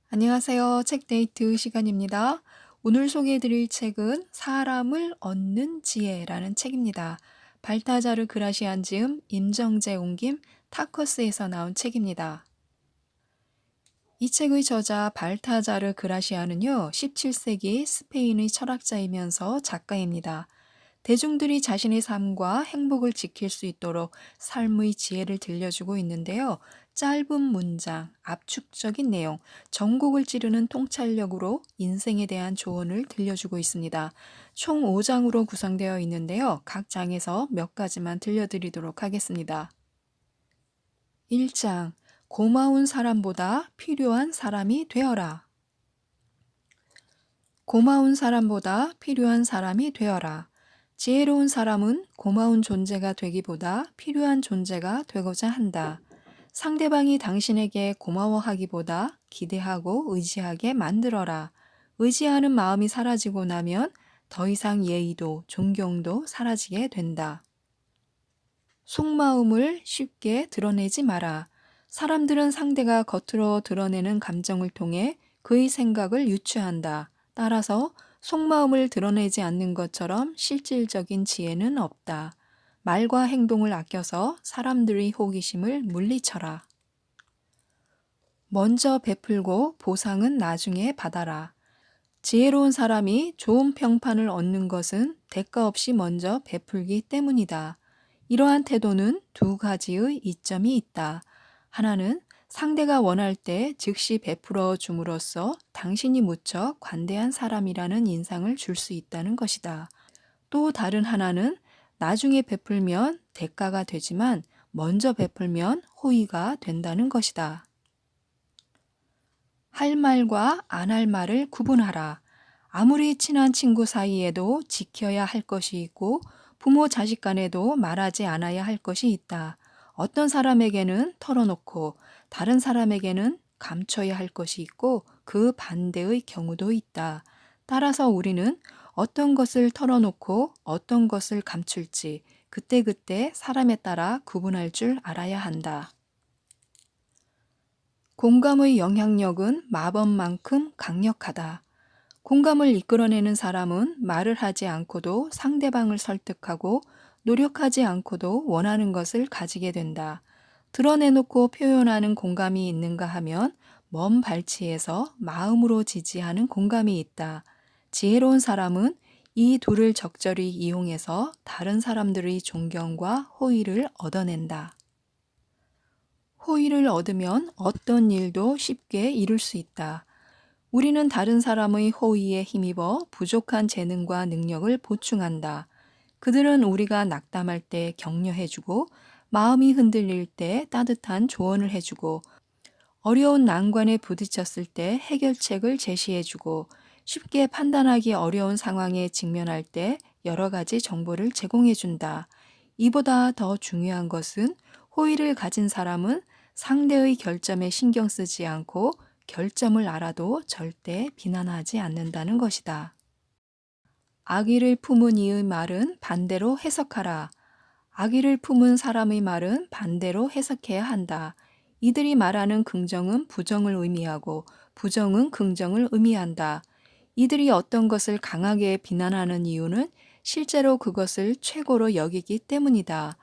안녕하세요. 책데이트 시간입니다. 오늘 소개해드릴 책은 사람을 얻는 지혜라는 책입니다. 발타자르 그라시안 지음, 임정재 옮김, 타커스에서 나온 책입니다. 이 책의 저자 발타자르 그라시아는요, 17세기 스페인의 철학자이면서 작가입니다. 대중들이 자신의 삶과 행복을 지킬 수 있도록 삶의 지혜를 들려주고 있는데요. 짧은 문장, 압축적인 내용, 전곡을 찌르는 통찰력으로 인생에 대한 조언을 들려주고 있습니다. 총 5장으로 구성되어 있는데요. 각 장에서 몇 가지만 들려드리도록 하겠습니다. 1장, 고마운 사람보다 필요한 사람이 되어라. 고마운 사람보다 필요한 사람이 되어라. 지혜로운 사람은 고마운 존재가 되기보다 필요한 존재가 되고자 한다. 상대방이 당신에게 고마워하기보다 기대하고 의지하게 만들어라. 의지하는 마음이 사라지고 나면 더 이상 예의도 존경도 사라지게 된다. 속마음을 쉽게 드러내지 마라. 사람들은 상대가 겉으로 드러내는 감정을 통해 그의 생각을 유추한다. 따라서 속마음을 드러내지 않는 것처럼 실질적인 지혜는 없다. 말과 행동을 아껴서 사람들의 호기심을 물리쳐라. 먼저 베풀고 보상은 나중에 받아라. 지혜로운 사람이 좋은 평판을 얻는 것은 대가 없이 먼저 베풀기 때문이다. 이러한 태도는 두 가지의 이점이 있다. 하나는 상대가 원할 때 즉시 베풀어 줌으로써 당신이 무척 관대한 사람이라는 인상을 줄 수 있다는 것이다. 또 다른 하나는 나중에 베풀면 대가가 되지만 먼저 베풀면 호의가 된다는 것이다. 할 말과 안 할 말을 구분하라. 아무리 친한 친구 사이에도 지켜야 할 것이 있고 부모 자식 간에도 말하지 않아야 할 것이 있다. 어떤 사람에게는 털어놓고 다른 사람에게는 감춰야 할 것이 있고 그 반대의 경우도 있다. 따라서 우리는 어떤 것을 털어놓고 어떤 것을 감출지 그때그때 사람에 따라 구분할 줄 알아야 한다. 공감의 영향력은 마법만큼 강력하다. 공감을 이끌어내는 사람은 말을 하지 않고도 상대방을 설득하고 노력하지 않고도 원하는 것을 가지게 된다. 드러내놓고 표현하는 공감이 있는가 하면 먼 발치에서 마음으로 지지하는 공감이 있다. 지혜로운 사람은 이 둘을 적절히 이용해서 다른 사람들의 존경과 호의를 얻어낸다. 호의를 얻으면 어떤 일도 쉽게 이룰 수 있다. 우리는 다른 사람의 호의에 힘입어 부족한 재능과 능력을 보충한다. 그들은 우리가 낙담할 때 격려해주고 마음이 흔들릴 때 따뜻한 조언을 해주고 어려운 난관에 부딪혔을 때 해결책을 제시해주고 쉽게 판단하기 어려운 상황에 직면할 때 여러 가지 정보를 제공해준다. 이보다 더 중요한 것은 호의를 가진 사람은 상대의 결점에 신경 쓰지 않고 결점을 알아도 절대 비난하지 않는다는 것이다. 악의를 품은 이의 말은 반대로 해석하라. 악의를 품은 사람의 말은 반대로 해석해야 한다. 이들이 말하는 긍정은 부정을 의미하고 부정은 긍정을 의미한다. 이들이 어떤 것을 강하게 비난하는 이유는 실제로 그것을 최고로 여기기 때문이다.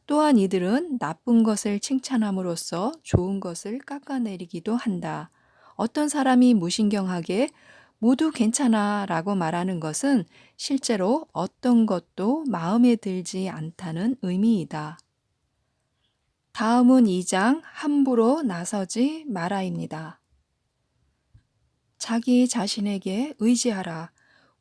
또한 이들은 나쁜 것을 칭찬함으로써 좋은 것을 깎아내리기도 한다. 어떤 사람이 무신경하게 모두 괜찮아 라고 말하는 것은 실제로 어떤 것도 마음에 들지 않다는 의미이다. 다음은 2장 함부로 나서지 마라입니다. 자기 자신에게 의지하라.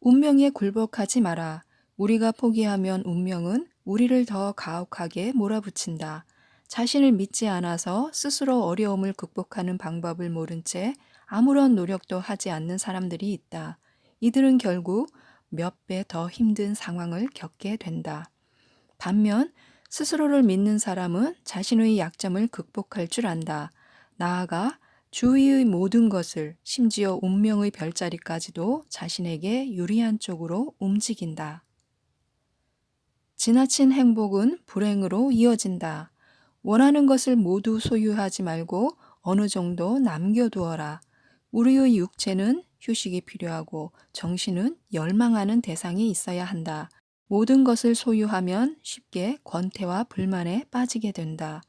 운명에 굴복하지 마라. 우리가 포기하면 운명은 우리를 더 가혹하게 몰아붙인다. 자신을 믿지 않아서 스스로 어려움을 극복하는 방법을 모른 채 아무런 노력도 하지 않는 사람들이 있다. 이들은 결국 몇 배 더 힘든 상황을 겪게 된다. 반면 스스로를 믿는 사람은 자신의 약점을 극복할 줄 안다. 나아가 주위의 모든 것을 심지어 운명의 별자리까지도 자신에게 유리한 쪽으로 움직인다. 지나친 행복은 불행으로 이어진다. 원하는 것을 모두 소유하지 말고 어느 정도 남겨두어라. 우리의 육체는 휴식이 필요하고 정신은 열망하는 대상이 있어야 한다. 모든 것을 소유하면 쉽게 권태와 불만에 빠지게 된다.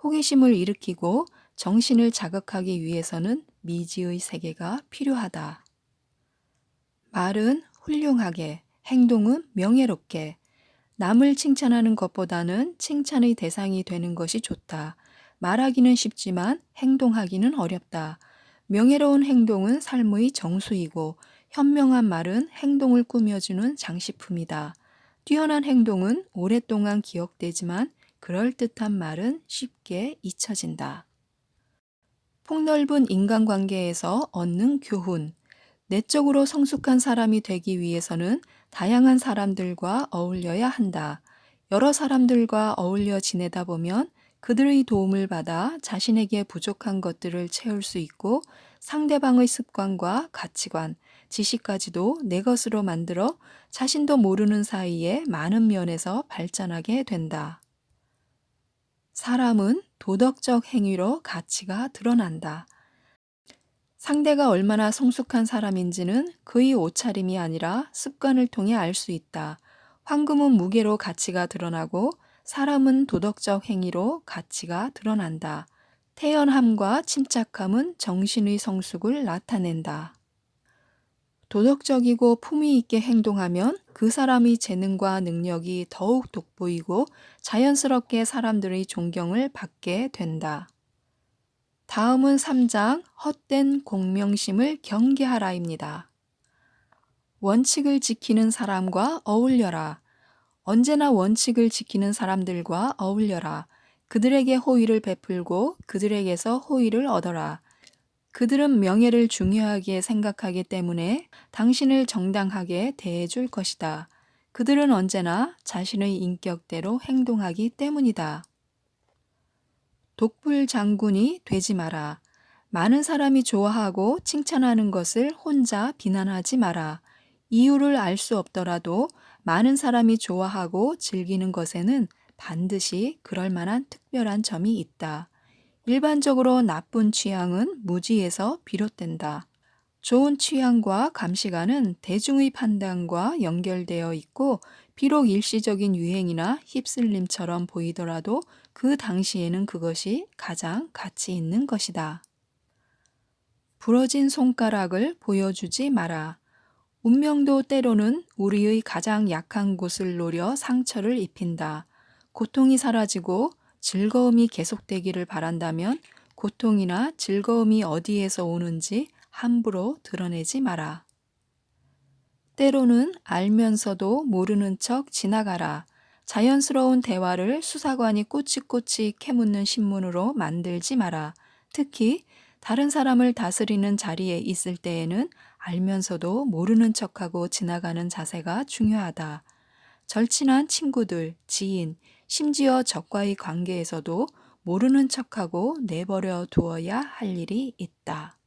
호기심을 일으키고 정신을 자극하기 위해서는 미지의 세계가 필요하다. 말은 훌륭하게, 행동은 명예롭게. 남을 칭찬하는 것보다는 칭찬의 대상이 되는 것이 좋다. 말하기는 쉽지만 행동하기는 어렵다. 명예로운 행동은 삶의 정수이고 현명한 말은 행동을 꾸며주는 장식품이다. 뛰어난 행동은 오랫동안 기억되지만 그럴듯한 말은 쉽게 잊혀진다. 폭넓은 인간관계에서 얻는 교훈. 내적으로 성숙한 사람이 되기 위해서는 다양한 사람들과 어울려야 한다. 여러 사람들과 어울려 지내다 보면 그들의 도움을 받아 자신에게 부족한 것들을 채울 수 있고 상대방의 습관과 가치관, 지식까지도 내 것으로 만들어 자신도 모르는 사이에 많은 면에서 발전하게 된다. 사람은 도덕적 행위로 가치가 드러난다. 상대가 얼마나 성숙한 사람인지는 그의 옷차림이 아니라 습관을 통해 알 수 있다. 황금은 무게로 가치가 드러나고 사람은 도덕적 행위로 가치가 드러난다. 태연함과 침착함은 정신의 성숙을 나타낸다. 도덕적이고 품위 있게 행동하면 그 사람의 재능과 능력이 더욱 돋보이고 자연스럽게 사람들의 존경을 받게 된다. 다음은 3장 헛된 공명심을 경계하라입니다. 원칙을 지키는 사람과 어울려라. 언제나 원칙을 지키는 사람들과 어울려라. 그들에게 호의를 베풀고 그들에게서 호의를 얻어라. 그들은 명예를 중요하게 생각하기 때문에 당신을 정당하게 대해줄 것이다. 그들은 언제나 자신의 인격대로 행동하기 때문이다. 독불 장군이 되지 마라. 많은 사람이 좋아하고 칭찬하는 것을 혼자 비난하지 마라. 이유를 알 수 없더라도 많은 사람이 좋아하고 즐기는 것에는 반드시 그럴 만한 특별한 점이 있다. 일반적으로 나쁜 취향은 무지에서 비롯된다. 좋은 취향과 감시관은 대중의 판단과 연결되어 있고 비록 일시적인 유행이나 휩쓸림처럼 보이더라도 그 당시에는 그것이 가장 가치 있는 것이다. 부러진 손가락을 보여주지 마라. 운명도 때로는 우리의 가장 약한 곳을 노려 상처를 입힌다. 고통이 사라지고 즐거움이 계속되기를 바란다면 고통이나 즐거움이 어디에서 오는지 함부로 드러내지 마라. 때로는 알면서도 모르는 척 지나가라. 자연스러운 대화를 수사관이 꼬치꼬치 캐묻는 신문으로 만들지 마라. 특히 다른 사람을 다스리는 자리에 있을 때에는 알면서도 모르는 척하고 지나가는 자세가 중요하다. 절친한 친구들, 지인, 심지어 적과의 관계에서도 모르는 척하고 내버려 두어야 할 일이 있다.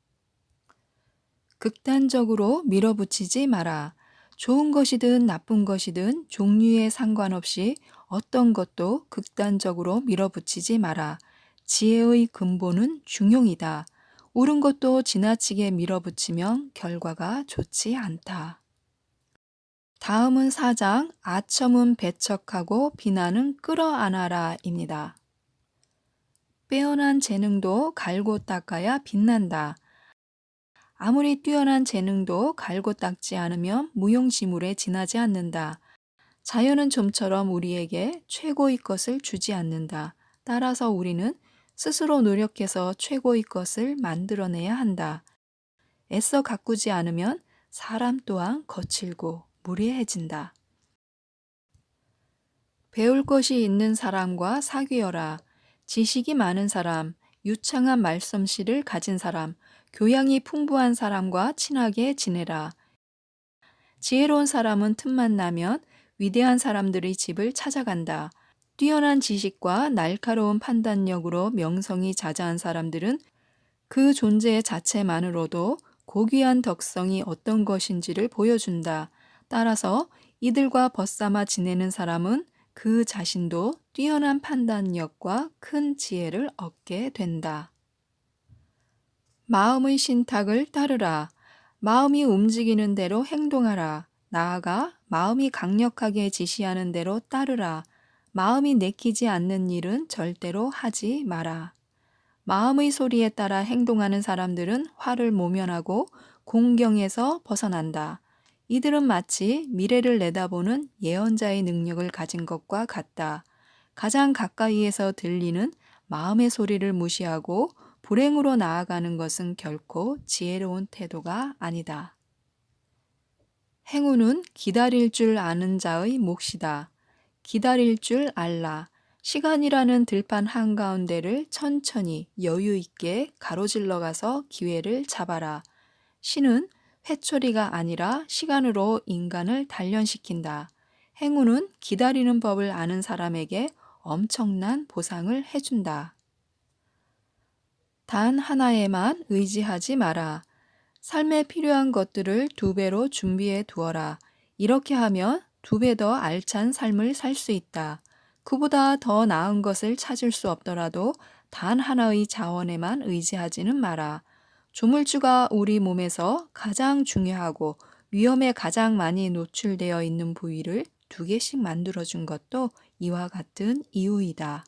극단적으로 밀어붙이지 마라. 좋은 것이든 나쁜 것이든 종류에 상관없이 어떤 것도 극단적으로 밀어붙이지 마라. 지혜의 근본은 중용이다. 옳은 것도 지나치게 밀어붙이면 결과가 좋지 않다. 다음은 4장 아첨은 배척하고 비난은 끌어안아라입니다. 빼어난 재능도 갈고 닦아야 빛난다. 아무리 뛰어난 재능도 갈고 닦지 않으면 무용지물에 지나지 않는다. 자연은 좀처럼 우리에게 최고의 것을 주지 않는다. 따라서 우리는 스스로 노력해서 최고의 것을 만들어내야 한다. 애써 가꾸지 않으면 사람 또한 거칠고 무례해진다. 배울 것이 있는 사람과 사귀어라. 지식이 많은 사람, 유창한 말솜씨를 가진 사람, 교양이 풍부한 사람과 친하게 지내라. 지혜로운 사람은 틈만 나면 위대한 사람들의 집을 찾아간다. 뛰어난 지식과 날카로운 판단력으로 명성이 자자한 사람들은 그 존재 자체만으로도 고귀한 덕성이 어떤 것인지를 보여준다. 따라서 이들과 벗삼아 지내는 사람은 그 자신도 뛰어난 판단력과 큰 지혜를 얻게 된다. 마음의 신탁을 따르라. 마음이 움직이는 대로 행동하라. 나아가 마음이 강력하게 지시하는 대로 따르라. 마음이 내키지 않는 일은 절대로 하지 마라. 마음의 소리에 따라 행동하는 사람들은 화를 모면하고 공경에서 벗어난다. 이들은 마치 미래를 내다보는 예언자의 능력을 가진 것과 같다. 가장 가까이에서 들리는 마음의 소리를 무시하고 불행으로 나아가는 것은 결코 지혜로운 태도가 아니다. 행운은 기다릴 줄 아는 자의 몫이다. 기다릴 줄 알라. 시간이라는 들판 한가운데를 천천히 여유 있게 가로질러 가서 기회를 잡아라. 신은 회초리가 아니라 시간으로 인간을 단련시킨다. 행운은 기다리는 법을 아는 사람에게 엄청난 보상을 해준다. 단 하나에만 의지하지 마라. 삶에 필요한 것들을 2배로 준비해 두어라. 이렇게 하면 2배 더 알찬 삶을 살 수 있다. 그보다 더 나은 것을 찾을 수 없더라도 단 하나의 자원에만 의지하지는 마라. 조물주가 우리 몸에서 가장 중요하고 위험에 가장 많이 노출되어 있는 부위를 2개씩 만들어준 것도 이와 같은 이유이다.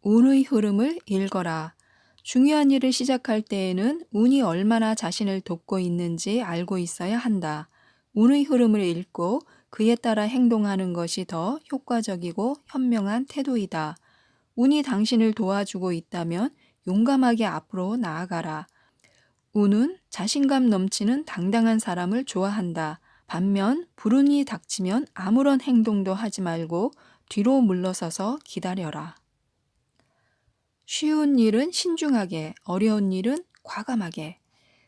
운의 흐름을 읽어라. 중요한 일을 시작할 때에는 운이 얼마나 자신을 돕고 있는지 알고 있어야 한다. 운의 흐름을 읽고 그에 따라 행동하는 것이 더 효과적이고 현명한 태도이다. 운이 당신을 도와주고 있다면 용감하게 앞으로 나아가라. 운은 자신감 넘치는 당당한 사람을 좋아한다. 반면 불운이 닥치면 아무런 행동도 하지 말고 뒤로 물러서서 기다려라. 쉬운 일은 신중하게, 어려운 일은 과감하게.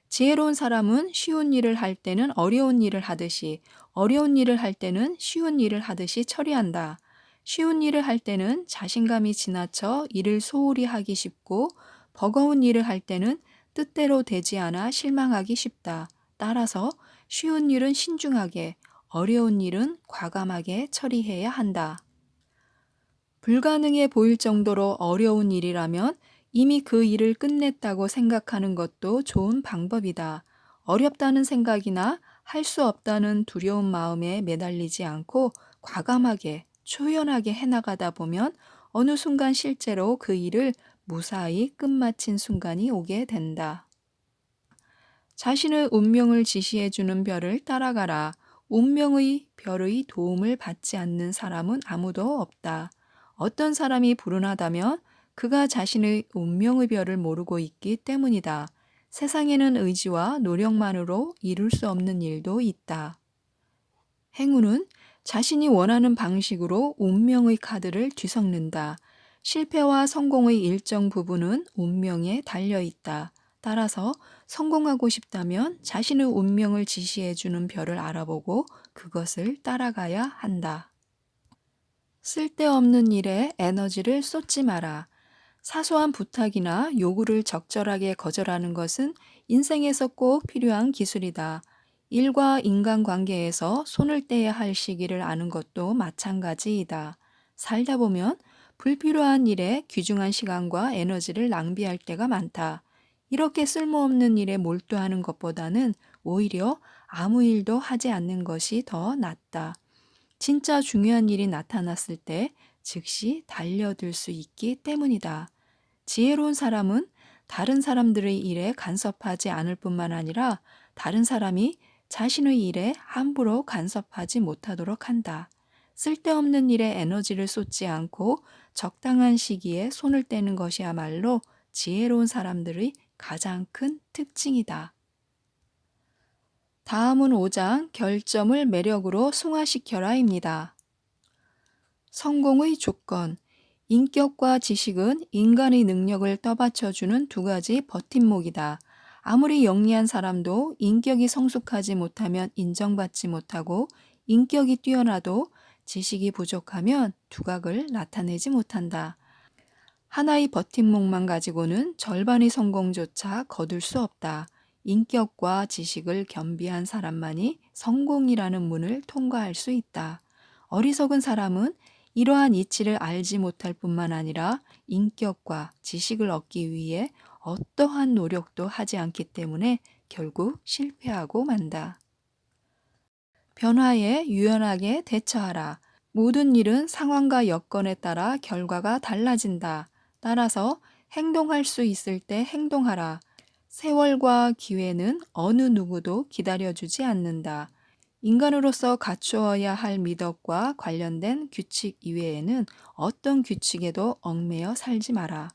지혜로운 사람은 쉬운 일을 할 때는 어려운 일을 하듯이, 어려운 일을 할 때는 쉬운 일을 하듯이 처리한다. 쉬운 일을 할 때는 자신감이 지나쳐 일을 소홀히 하기 쉽고, 버거운 일을 할 때는 뜻대로 되지 않아 실망하기 쉽다. 따라서 쉬운 일은 신중하게, 어려운 일은 과감하게 처리해야 한다. 불가능해 보일 정도로 어려운 일이라면 이미 그 일을 끝냈다고 생각하는 것도 좋은 방법이다. 어렵다는 생각이나 할 수 없다는 두려운 마음에 매달리지 않고 과감하게, 초연하게 해나가다 보면 어느 순간 실제로 그 일을 무사히 끝마친 순간이 오게 된다. 자신의 운명을 지시해주는 별을 따라가라. 운명의 별의 도움을 받지 않는 사람은 아무도 없다. 어떤 사람이 불운하다면 그가 자신의 운명의 별을 모르고 있기 때문이다. 세상에는 의지와 노력만으로 이룰 수 없는 일도 있다. 행운은 자신이 원하는 방식으로 운명의 카드를 뒤섞는다. 실패와 성공의 일정 부분은 운명에 달려 있다. 따라서 성공하고 싶다면 자신의 운명을 지시해주는 별을 알아보고 그것을 따라가야 한다. 쓸데없는 일에 에너지를 쏟지 마라. 사소한 부탁이나 요구를 적절하게 거절하는 것은 인생에서 꼭 필요한 기술이다. 일과 인간관계에서 손을 떼야 할 시기를 아는 것도 마찬가지이다. 살다 보면 불필요한 일에 귀중한 시간과 에너지를 낭비할 때가 많다. 이렇게 쓸모없는 일에 몰두하는 것보다는 오히려 아무 일도 하지 않는 것이 더 낫다. 진짜 중요한 일이 나타났을 때 즉시 달려들 수 있기 때문이다. 지혜로운 사람은 다른 사람들의 일에 간섭하지 않을 뿐만 아니라 다른 사람이 자신의 일에 함부로 간섭하지 못하도록 한다. 쓸데없는 일에 에너지를 쏟지 않고 적당한 시기에 손을 떼는 것이야말로 지혜로운 사람들의 가장 큰 특징이다. 다음은 5장 결점을 매력으로 승화시켜라입니다. 성공의 조건. 인격과 지식은 인간의 능력을 떠받쳐주는 2가지 버팀목이다. 아무리 영리한 사람도 인격이 성숙하지 못하면 인정받지 못하고 인격이 뛰어나도 지식이 부족하면 두각을 나타내지 못한다. 하나의 버팀목만 가지고는 절반의 성공조차 거둘 수 없다. 인격과 지식을 겸비한 사람만이 성공이라는 문을 통과할 수 있다. 어리석은 사람은 이러한 이치를 알지 못할 뿐만 아니라 인격과 지식을 얻기 위해 어떠한 노력도 하지 않기 때문에 결국 실패하고 만다. 변화에 유연하게 대처하라. 모든 일은 상황과 여건에 따라 결과가 달라진다. 따라서 행동할 수 있을 때 행동하라. 세월과 기회는 어느 누구도 기다려주지 않는다. 인간으로서 갖추어야 할 미덕과 관련된 규칙 이외에는 어떤 규칙에도 얽매여 살지 마라.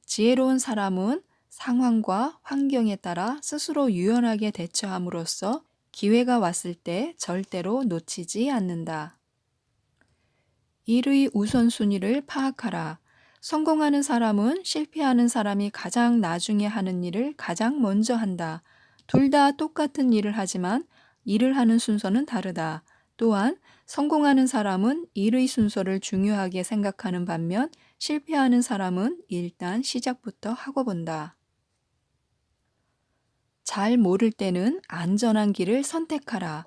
지혜로운 사람은 상황과 환경에 따라 스스로 유연하게 대처함으로써 기회가 왔을 때 절대로 놓치지 않는다. 일의 우선순위를 파악하라. 성공하는 사람은 실패하는 사람이 가장 나중에 하는 일을 가장 먼저 한다. 둘 다 똑같은 일을 하지만 일을 하는 순서는 다르다. 또한 성공하는 사람은 일의 순서를 중요하게 생각하는 반면 실패하는 사람은 일단 시작부터 하고 본다. 잘 모를 때는 안전한 길을 선택하라.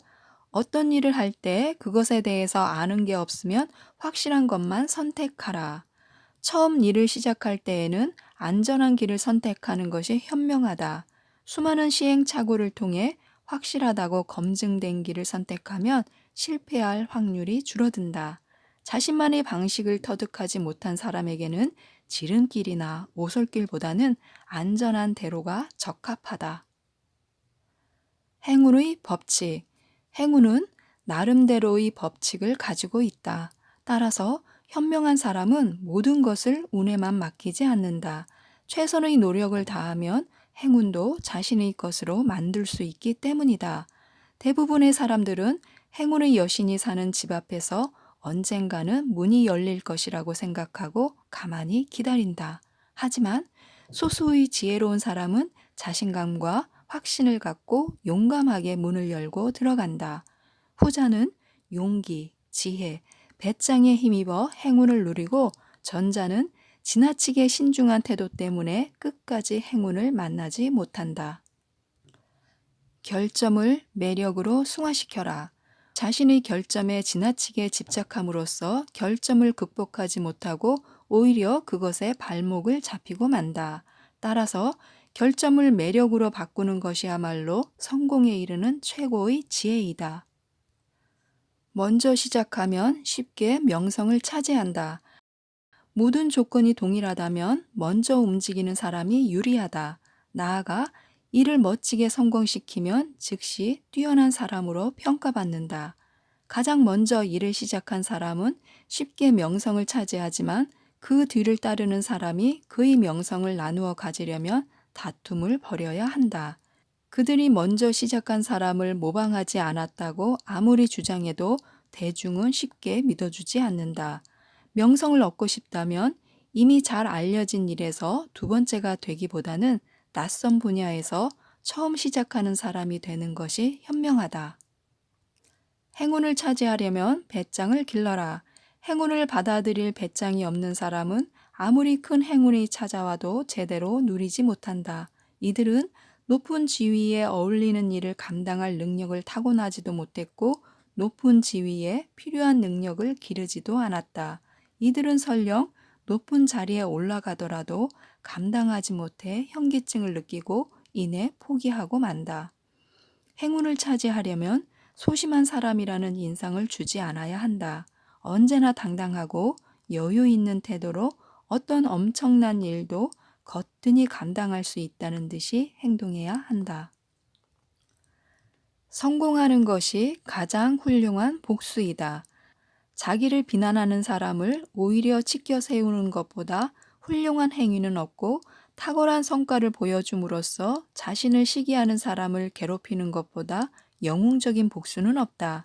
어떤 일을 할 때 그것에 대해서 아는 게 없으면 확실한 것만 선택하라. 처음 일을 시작할 때에는 안전한 길을 선택하는 것이 현명하다. 수많은 시행착오를 통해 확실하다고 검증된 길을 선택하면 실패할 확률이 줄어든다. 자신만의 방식을 터득하지 못한 사람에게는 지름길이나 오솔길보다는 안전한 대로가 적합하다. 행운의 법칙. 행운은 나름대로의 법칙을 가지고 있다. 따라서 현명한 사람은 모든 것을 운에만 맡기지 않는다. 최선의 노력을 다하면 행운도 자신의 것으로 만들 수 있기 때문이다. 대부분의 사람들은 행운의 여신이 사는 집 앞에서 언젠가는 문이 열릴 것이라고 생각하고 가만히 기다린다. 하지만 소수의 지혜로운 사람은 자신감과 확신을 갖고 용감하게 문을 열고 들어간다. 후자는 용기, 지혜, 배짱에 힘입어 행운을 누리고 전자는 지나치게 신중한 태도 때문에 끝까지 행운을 만나지 못한다. 결점을 매력으로 승화시켜라. 자신의 결점에 지나치게 집착함으로써 결점을 극복하지 못하고 오히려 그것에 발목을 잡히고 만다. 따라서 결점을 매력으로 바꾸는 것이야말로 성공에 이르는 최고의 지혜이다. 먼저 시작하면 쉽게 명성을 차지한다. 모든 조건이 동일하다면 먼저 움직이는 사람이 유리하다. 나아가 일을 멋지게 성공시키면 즉시 뛰어난 사람으로 평가받는다. 가장 먼저 일을 시작한 사람은 쉽게 명성을 차지하지만 그 뒤를 따르는 사람이 그의 명성을 나누어 가지려면 다툼을 벌여야 한다. 그들이 먼저 시작한 사람을 모방하지 않았다고 아무리 주장해도 대중은 쉽게 믿어주지 않는다. 명성을 얻고 싶다면 이미 잘 알려진 일에서 두 번째가 되기보다는 낯선 분야에서 처음 시작하는 사람이 되는 것이 현명하다. 행운을 차지하려면 배짱을 길러라. 행운을 받아들일 배짱이 없는 사람은 아무리 큰 행운이 찾아와도 제대로 누리지 못한다. 이들은 높은 지위에 어울리는 일을 감당할 능력을 타고나지도 못했고 높은 지위에 필요한 능력을 기르지도 않았다. 이들은 설령 높은 자리에 올라가더라도 감당하지 못해 현기증을 느끼고 이내 포기하고 만다. 행운을 차지하려면 소심한 사람이라는 인상을 주지 않아야 한다. 언제나 당당하고 여유 있는 태도로 어떤 엄청난 일도 거뜬히 감당할 수 있다는 듯이 행동해야 한다. 성공하는 것이 가장 훌륭한 복수이다. 자기를 비난하는 사람을 오히려 치켜 세우는 것보다 훌륭한 행위는 없고 탁월한 성과를 보여줌으로써 자신을 시기하는 사람을 괴롭히는 것보다 영웅적인 복수는 없다.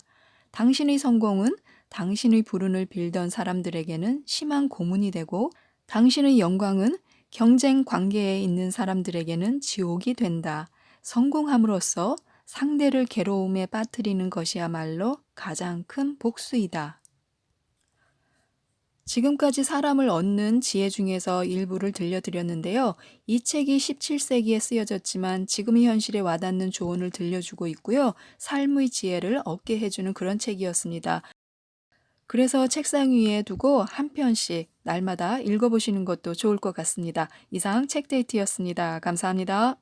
당신의 성공은 당신의 불운을 빌던 사람들에게는 심한 고문이 되고 당신의 영광은 경쟁 관계에 있는 사람들에게는 지옥이 된다. 성공함으로써 상대를 괴로움에 빠뜨리는 것이야말로 가장 큰 복수이다. 지금까지 사람을 얻는 지혜 중에서 일부를 들려드렸는데요. 이 책이 17세기에 쓰여졌지만 지금의 현실에 와닿는 조언을 들려주고 있고요. 삶의 지혜를 얻게 해주는 그런 책이었습니다. 그래서 책상 위에 두고 한 편씩 날마다 읽어보시는 것도 좋을 것 같습니다. 이상 책데이트였습니다. 감사합니다.